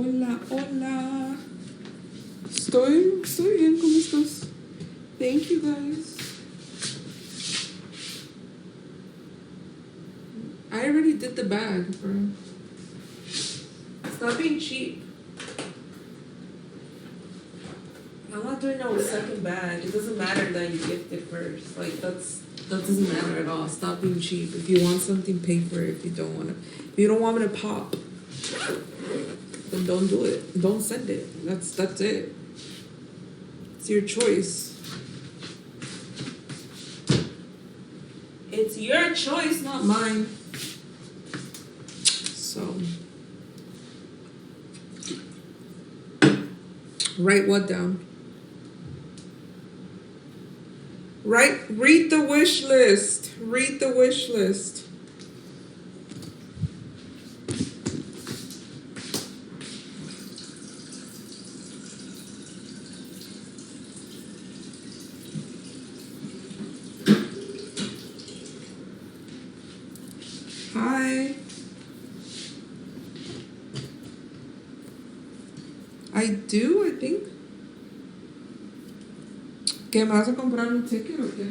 Hola, hola. Estoy bien, ¿cómo estás? Thank you, guys. I already did the bag, bro. Stop being cheap. I'm not doing no second bag. It doesn't matter that you gifted first. Like, that doesn't matter at all. Stop being cheap. If you want something, pay for it. If you don't want me to pop, then don't do it. Don't send it. That's it. It's your choice. It's your choice, not mine. So, write what down? Read the wish list. Read the wish list. Hi. I do, I think. ¿Qué, me vas a comprar un ticket o qué?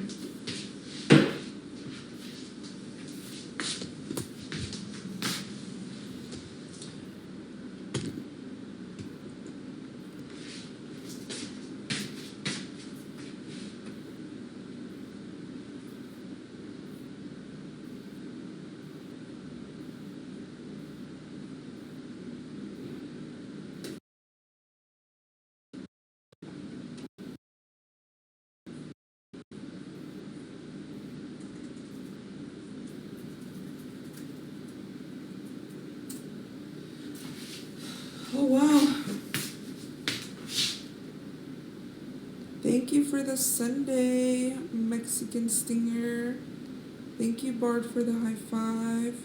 Oh, wow. Thank you for the Sunday Mexican stinger. Thank you, Bart, for the high five.